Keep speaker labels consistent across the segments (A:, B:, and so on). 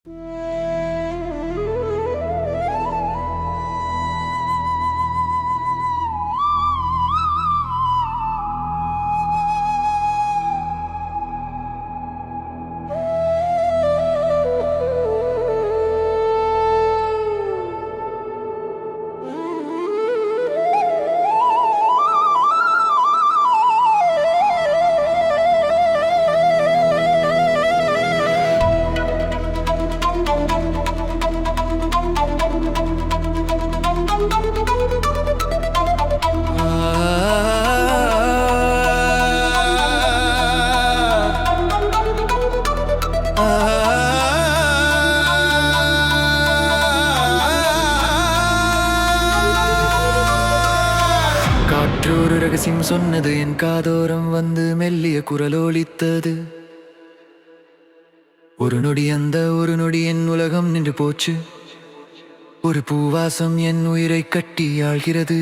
A: காற்றோரு ரகசியம் சொன்னது, என் காதோரம் வந்து மெல்லிய குரலோலித்தது. ஒரு நொடி, அந்த ஒரு நொடி என் உலகம் நின்று போச்சு. ஒரு பூவாசம் என் உயிரை கட்டி ஆள்கிறது.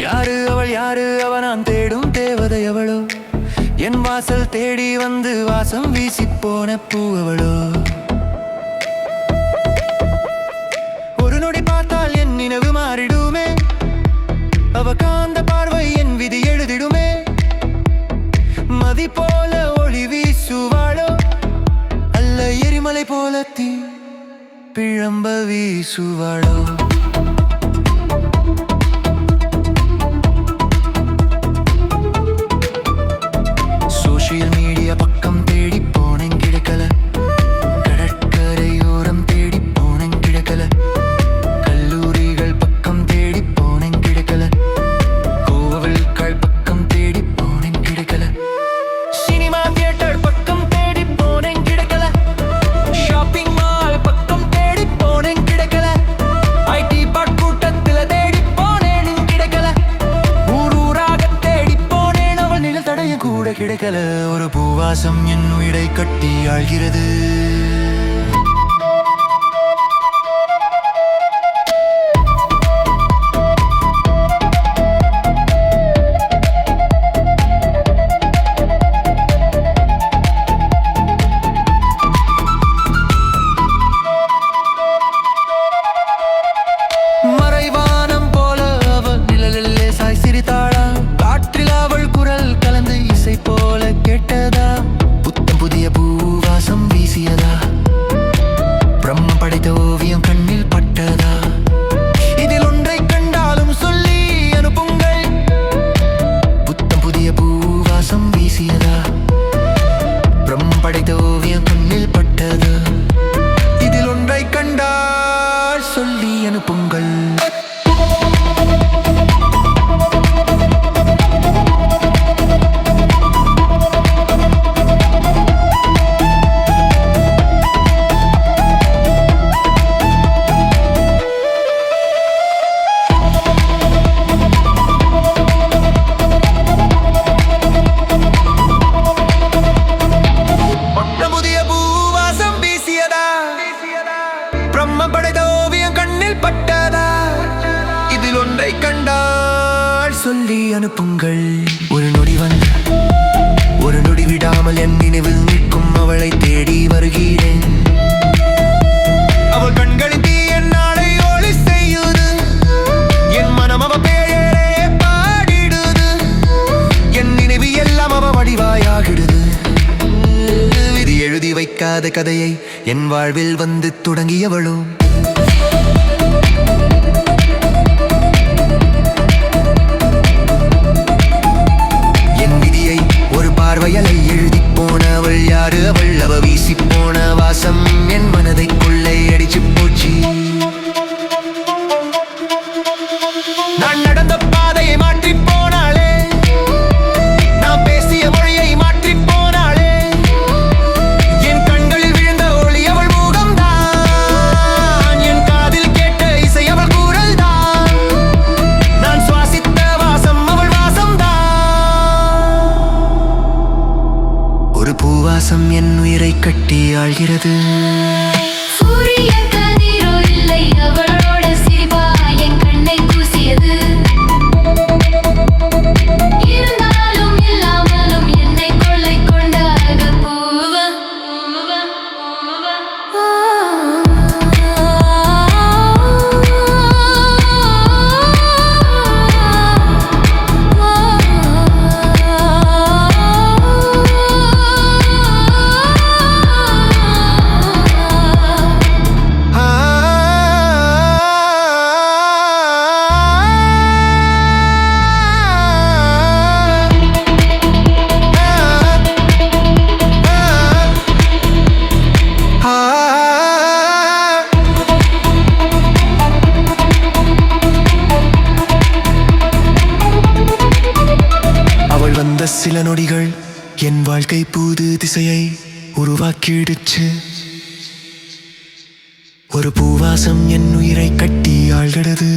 A: யாரு அவள், யாரு அவ, நான் தேடும் தேவதை அவளோ? என் வாசல் தேடி வந்து வாசம் வீசி போன பூ அவளோ? ஒரு நொடி பார்த்தால் என் நினைவு மாறிடுமே. அவ காந்த பார்வை என் விதி எழுதிடுமே. மதி போல ஒளி வீசுவாளோ, அல்ல எரிமலை போல தீ பிழம்ப வீசுவாளோ? சோஷியல் மீடியா பக்கம் தேடி போனேன், கிடைக்கல. கடற்கரையோரம் தேடி போனேன், கிடைக்கல. கல்லூரிகள் பக்கம் தேடி போனேன், கிடைக்கல. கோவில்கள் பக்கம் தேடி போனேன், கிடைக்கல. சினிமா தியேட்டர் பக்கம் தேடி போனேன், கிடைக்கல. ஷாப்பிங் மால் பக்கம் தேடி போனேன், கிடைக்கல. ஐடி பார்ட் கூட்டத்தில் தேடி போனேன், கிடைக்கல. ஊரூராக தேடி போனேன், அவள் நிழல் தடைய கூட கிடைக்கல. ஒரு பூவாசம் என் உயிரை கட்டி ஆள்கிறது. மறைவானம் போல அவள் நிழலிலே சாய் சிரித்தாளா? காற்றில் அவள் குரல் கலந்து இசை போல கேட்டதா? புத்தம் புதிய பூவாசம் வீசியதா? பிரம்ம படைத்த ஓவியம் கண்ணில் பட்டதா? இதில் ஒன்றை கண்டாலும் சொல்லி அனுப்புங்கள். புத்தம் புதிய பூவாசம் வீசியதா? பிரம்ம படைத்த ஓவியம் கண்ணில் பட்டதா? இதில் ஒன்றை கண்டால் சொல்லி அனுப்புங்கள். புதிய பூவாசம் வீசியதா? பிரம்ம படைத்த ஓவியம் கண்ணில் பட்டதா? இதில் ஒன்றை கண்டால் சொல்லி அனுப்புங்கள். ஒரு நொடி வந்து ஒரு நொடி விடாமல் என் நினைவில் நிற்கும் அவளை தேடி வருகிறேன். அவள் கண்களின் தீ என் நாளை ஒளி செய்யுது. என் மனம் அவ பெயரே பாடிடுது. என் நினைவு எல்லாம் அவ வடிவாயாகிடுது. விதி எழுதி வைக்காத கதையை என் வாழ்வில் வந்து தொடங்கியவளோ? என் விதியை ஒரு பார்வையலை எழுதி போனவள் யாரு அவள்? அவ வீசி போன வாசம் என் மனதை கொள்ளை அடிச்சு போச்சு. நான் நடந்த பாதையை மாற்றி போனாளே. நான் பேசிய மொழியை மாற்றி போனாளே. என் கண்களில் விழுந்த ஒளி அவள் முகம்தான். என் காதில் கேட்ட இசை அவள் குரல் தான். நான் சுவாசித்த வாசம் அவள் வாசம்தான். ஒரு பூவாசம் என் உயிரை கட்டி ஆள்கிறது.
B: சூரிய கதிரோ இல்லை, அவளோட சிரிப்பா என் கண்ணை கூசியது. இருந்தாலும் இல்லாமலும் என்னை கொள்ளை கொண்ட அகப்பூவ.
A: இசையை உருவாக்கிடுச்சு. ஒரு பூவாசம் என் உயிரை கட்டி ஆழ்கிறது.